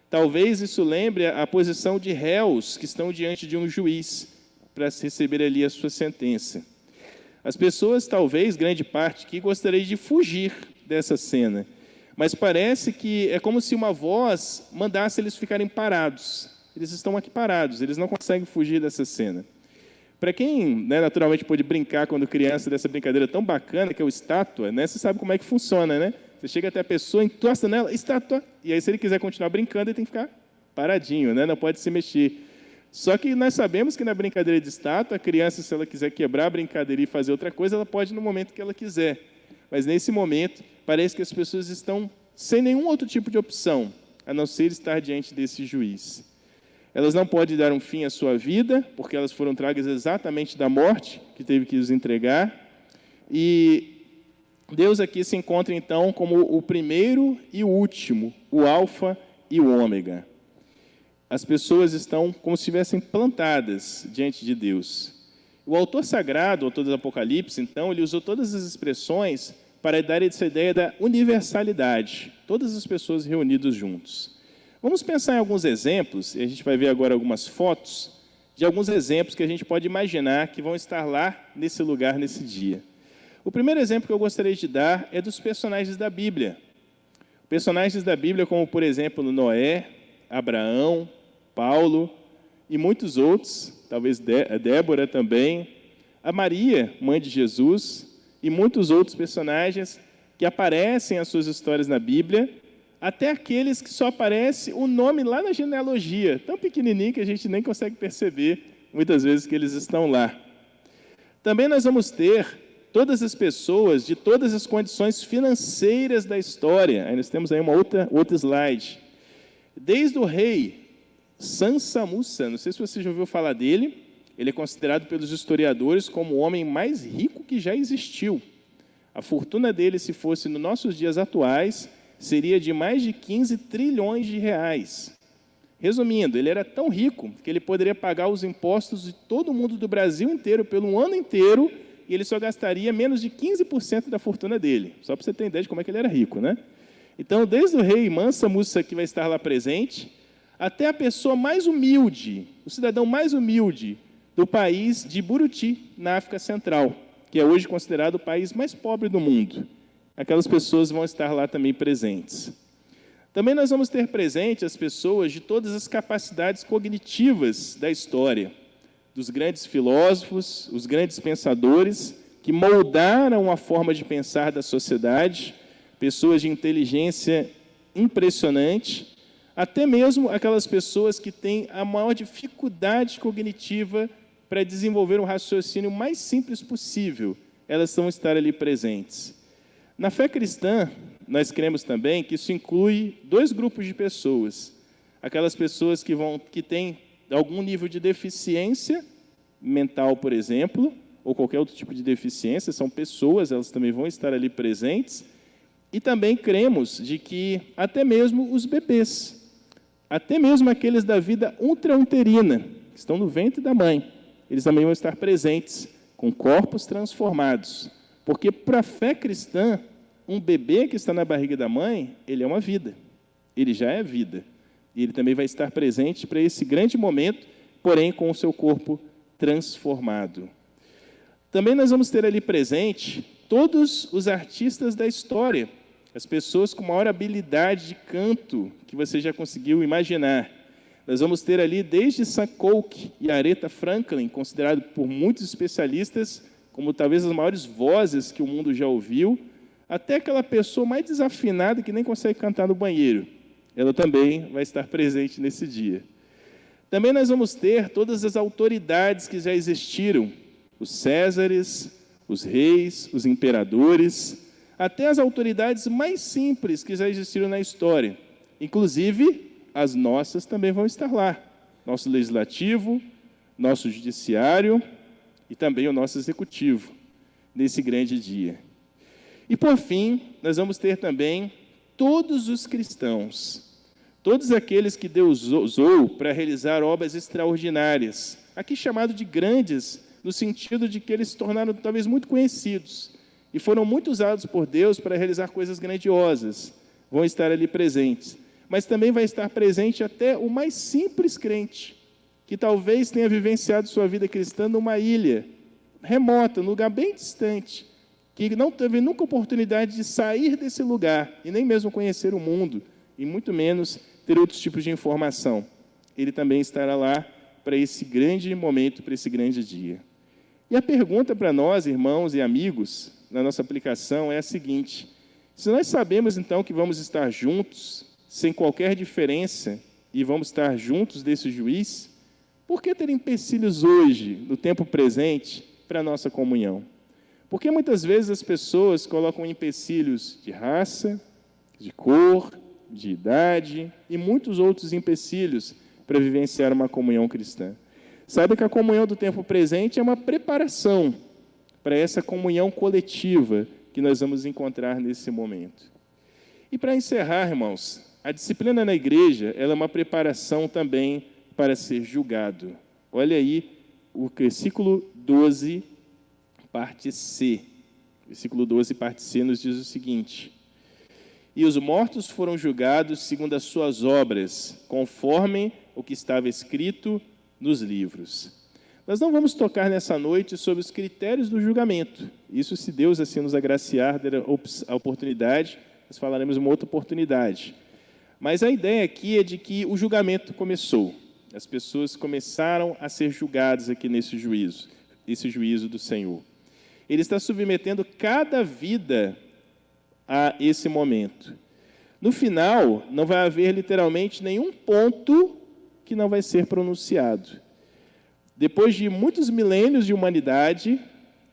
[SPEAKER 1] Talvez isso lembre a posição de réus que estão diante de um juiz para receber ali a sua sentença. As pessoas, talvez, grande parte aqui, gostaria de fugir dessa cena, mas parece que é como se uma voz mandasse eles ficarem parados. Eles estão aqui parados, eles não conseguem fugir dessa cena. Para quem, naturalmente, pôde brincar quando criança dessa brincadeira tão bacana que é o estátua, você sabe como é que funciona, né? Você chega até a pessoa, encosta nela, estátua, e aí se ele quiser continuar brincando, ele tem que ficar paradinho, não pode se mexer. Só que nós sabemos que na brincadeira de estátua, a criança, se ela quiser quebrar a brincadeira e fazer outra coisa, ela pode no momento que ela quiser. mas nesse momento parece que as pessoas estão sem nenhum outro tipo de opção, a não ser estar diante desse juiz. Elas não podem dar um fim à sua vida, porque elas foram tragas exatamente da morte, que teve que os entregar. E Deus aqui se encontra, então, como o primeiro e o último, o alfa e o ômega. As pessoas estão como se estivessem plantadas diante de Deus. O autor sagrado, o autor do Apocalipse, então, ele usou todas as expressões para dar essa ideia da universalidade, todas as pessoas reunidas juntos. Vamos pensar em alguns exemplos, e a gente vai ver agora algumas fotos, de alguns exemplos que a gente pode imaginar que vão estar lá nesse lugar, nesse dia. O primeiro exemplo que eu gostaria de dar é dos personagens da Bíblia. Personagens da Bíblia como, por exemplo, Noé, Abraão, Paulo e muitos outros, talvez a Débora também, a Maria, mãe de Jesus, e muitos outros personagens que aparecem as suas histórias na Bíblia, até aqueles que só aparece o nome lá na genealogia, tão pequenininho que a gente nem consegue perceber, muitas vezes, que eles estão lá. Também nós vamos ter todas as pessoas de todas as condições financeiras da história. Aí nós temos aí uma outra slide. Desde o rei Mansa Musa, não sei se você já ouviu falar dele, ele é considerado pelos historiadores como o homem mais rico que já existiu. A fortuna dele, se fosse nos nossos dias atuais, seria de mais de 15 trilhões de reais. Resumindo, ele era tão rico que ele poderia pagar os impostos de todo mundo do Brasil inteiro pelo ano inteiro e ele só gastaria menos de 15% da fortuna dele. Só para você ter ideia de como é que ele era rico, né? Então, desde o rei Mansa Musa, que vai estar lá presente, até a pessoa mais humilde, o cidadão mais humilde do país de Buruti, na África Central, que é hoje considerado o país mais pobre do mundo. Aquelas pessoas vão estar lá também presentes. Também nós vamos ter presente as pessoas de todas as capacidades cognitivas da história, dos grandes filósofos, os grandes pensadores, que moldaram a forma de pensar da sociedade, pessoas de inteligência impressionante, até mesmo aquelas pessoas que têm a maior dificuldade cognitiva para desenvolver um raciocínio mais simples possível, elas vão estar ali presentes. Na fé cristã, nós cremos também que isso inclui dois grupos de pessoas. Aquelas pessoas que têm algum nível de deficiência mental, por exemplo, ou qualquer outro tipo de deficiência, são pessoas, elas também vão estar ali presentes. E também cremos de que até mesmo os bebês, até mesmo aqueles da vida intrauterina, que estão no ventre da mãe, eles também vão estar presentes, com corpos transformados. Porque para a fé cristã, um bebê que está na barriga da mãe, ele é uma vida, ele já é vida. E ele também vai estar presente para esse grande momento, porém com o seu corpo transformado. Também nós vamos ter ali presente todos os artistas da história, as pessoas com maior habilidade de canto que você já conseguiu imaginar. Nós vamos ter ali desde Sam Cooke e Aretha Franklin, considerado por muitos especialistas como talvez as maiores vozes que o mundo já ouviu, até aquela pessoa mais desafinada que nem consegue cantar no banheiro. Ela também vai estar presente nesse dia. Também nós vamos ter todas as autoridades que já existiram, os Césares, os reis, os imperadores, até as autoridades mais simples que já existiram na história. Inclusive, as nossas também vão estar lá. Nosso legislativo, nosso judiciário e também o nosso executivo, nesse grande dia. E, por fim, nós vamos ter também todos os cristãos, todos aqueles que Deus usou para realizar obras extraordinárias, aqui chamado de grandes, no sentido de que eles se tornaram talvez muito conhecidos e foram muito usados por Deus para realizar coisas grandiosas, vão estar ali presentes. Mas também vai estar presente até o mais simples crente, que talvez tenha vivenciado sua vida cristã numa ilha remota, num lugar bem distante, que não teve nunca oportunidade de sair desse lugar e nem mesmo conhecer o mundo, e muito menos ter outros tipos de informação. Ele também estará lá para esse grande momento, para esse grande dia. E a pergunta para nós, irmãos e amigos, na nossa aplicação é a seguinte: se nós sabemos então que vamos estar juntos, sem qualquer diferença, e vamos estar juntos desse juiz, por que ter empecilhos hoje, no tempo presente, para a nossa comunhão? Porque muitas vezes as pessoas colocam empecilhos de raça, de cor, de idade e muitos outros empecilhos para vivenciar uma comunhão cristã. Sabe que a comunhão do tempo presente é uma preparação para essa comunhão coletiva que nós vamos encontrar nesse momento. E para encerrar, irmãos, a disciplina na igreja ela é uma preparação também para ser julgado. Olha aí o versículo 12, parte C. Versículo 12, parte C, nos diz o seguinte: E os mortos foram julgados segundo as suas obras, conforme o que estava escrito nos livros. Nós não vamos tocar nessa noite sobre os critérios do julgamento. Isso, se Deus assim nos agraciar, der a oportunidade, nós falaremos uma outra oportunidade. Mas a ideia aqui é de que o julgamento começou. As pessoas começaram a ser julgadas aqui nesse juízo do Senhor. Ele está submetendo cada vida a esse momento. No final, não vai haver literalmente nenhum ponto que não vai ser pronunciado. Depois de muitos milênios de humanidade,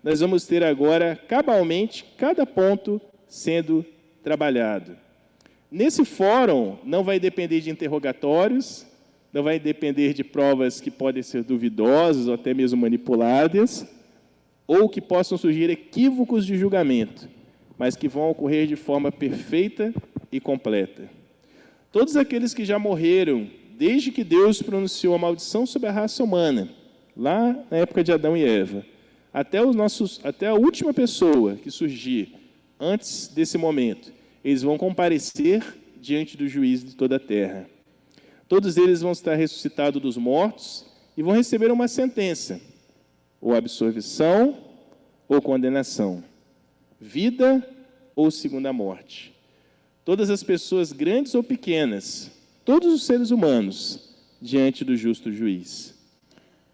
[SPEAKER 1] nós vamos ter agora, cabalmente, cada ponto sendo trabalhado. Nesse fórum, não vai depender de interrogatórios, não vai depender de provas que podem ser duvidosas ou até mesmo manipuladas, ou que possam surgir equívocos de julgamento, mas que vão ocorrer de forma perfeita e completa. Todos aqueles que já morreram, desde que Deus pronunciou a maldição sobre a raça humana, lá na época de Adão e Eva, até a última pessoa que surgir antes desse momento, eles vão comparecer diante do juiz de toda a terra. Todos eles vão estar ressuscitados dos mortos e vão receber uma sentença, ou absolvição ou condenação, vida ou segunda morte. Todas as pessoas, grandes ou pequenas, todos os seres humanos, diante do justo juiz.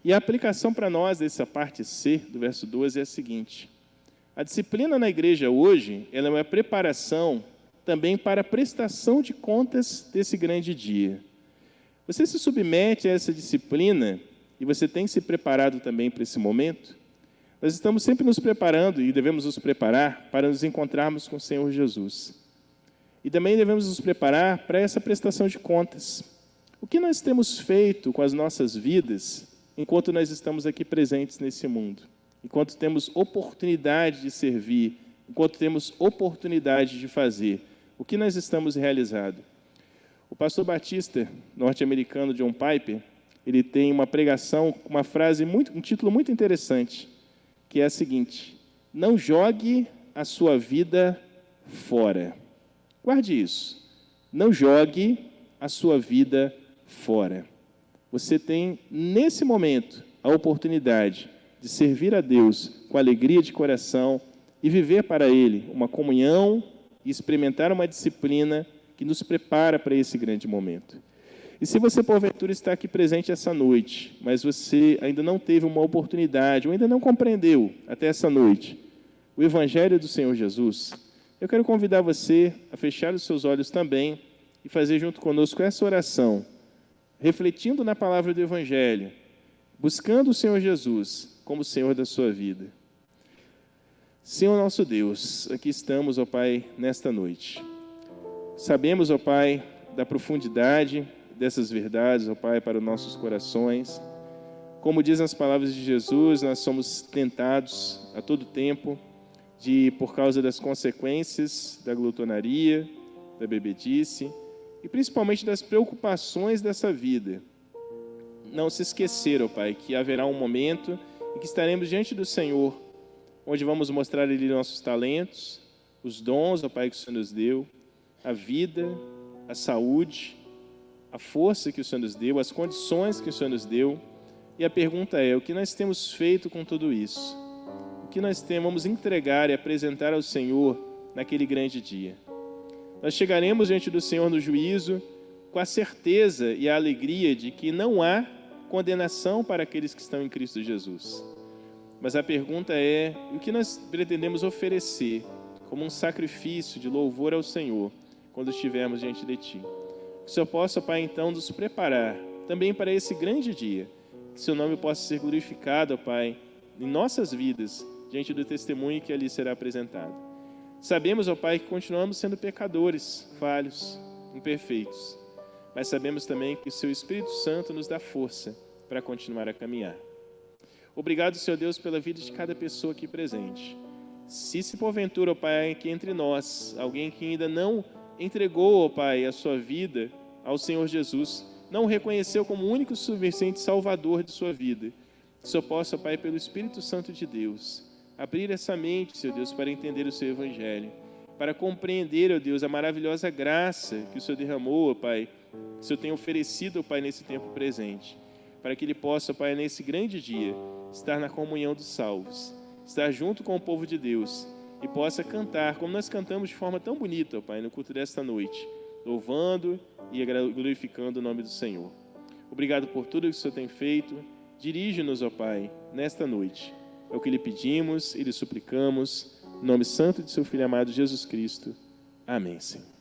[SPEAKER 1] E a aplicação para nós dessa parte C, do verso 12, é a seguinte: a disciplina na igreja hoje, ela é uma preparação também para a prestação de contas desse grande dia. Você se submete a essa disciplina e você tem se preparado também para esse momento? Nós estamos sempre nos preparando e devemos nos preparar para nos encontrarmos com o Senhor Jesus. E também devemos nos preparar para essa prestação de contas. O que nós temos feito com as nossas vidas enquanto nós estamos aqui presentes nesse mundo? Enquanto temos oportunidade de servir, enquanto temos oportunidade de fazer, o que nós estamos realizando? O pastor batista norte-americano John Piper, ele tem uma pregação, uma frase, um título muito interessante, que é a seguinte: não jogue a sua vida fora. Guarde isso. Não jogue a sua vida fora. Você tem, nesse momento, a oportunidade de servir a Deus com alegria de coração e viver para Ele uma comunhão e experimentar uma disciplina que nos prepara para esse grande momento. E se você, porventura, está aqui presente essa noite, mas você ainda não teve uma oportunidade, ou ainda não compreendeu até essa noite o Evangelho do Senhor Jesus, eu quero convidar você a fechar os seus olhos também e fazer junto conosco essa oração, refletindo na palavra do Evangelho, buscando o Senhor Jesus como o Senhor da sua vida. Senhor nosso Deus, aqui estamos, ó Pai, nesta noite. Sabemos, ó Pai, da profundidade dessas verdades, ó Pai, para os nossos corações. Como dizem as palavras de Jesus, nós somos tentados a todo tempo, por causa das consequências da glutonaria, da bebedice e principalmente das preocupações dessa vida. Não se esquecer, ó Pai, que haverá um momento em que estaremos diante do Senhor, onde vamos mostrar a Ele nossos talentos, os dons, ó Pai, que o Senhor nos deu, a vida, a saúde, a força que o Senhor nos deu, as condições que o Senhor nos deu. E a pergunta é: o que nós temos feito com tudo isso? O que nós vamos entregar e apresentar ao Senhor naquele grande dia? Nós chegaremos diante do Senhor no juízo com a certeza e a alegria de que não há condenação para aqueles que estão em Cristo Jesus. Mas a pergunta é: o que nós pretendemos oferecer como um sacrifício de louvor ao Senhor quando estivermos diante de Ti? Que o Senhor possa, Pai, então, nos preparar também para esse grande dia. Que Seu nome possa ser glorificado, Pai, em nossas vidas diante do testemunho que ali será apresentado. Sabemos, ó Pai, que continuamos sendo pecadores, falhos, imperfeitos, mas sabemos também que o Seu Espírito Santo nos dá força para continuar a caminhar. Obrigado, Senhor Deus, pela vida de cada pessoa aqui presente. Se porventura, ó Pai, que entre nós, alguém que ainda não entregou, ó Pai, a sua vida ao Senhor Jesus, não o reconheceu como o único suficiente Salvador de sua vida, que o Senhor possa, ó Pai, pelo Espírito Santo de Deus, abrir essa mente, Senhor Deus, para entender o Seu Evangelho, para compreender, ó Deus, a maravilhosa graça que o Senhor derramou, ó Pai, que o Senhor tem oferecido, ó Pai, nesse tempo presente, para que ele possa, ó Pai, nesse grande dia, estar na comunhão dos salvos, estar junto com o povo de Deus e possa cantar, como nós cantamos de forma tão bonita, ó Pai, no culto desta noite, louvando e glorificando o nome do Senhor. Obrigado por tudo que o Senhor tem feito. Dirige-nos, ó Pai, nesta noite. É o que lhe pedimos e lhe suplicamos, em nome santo de seu Filho amado Jesus Cristo. Amém, Senhor.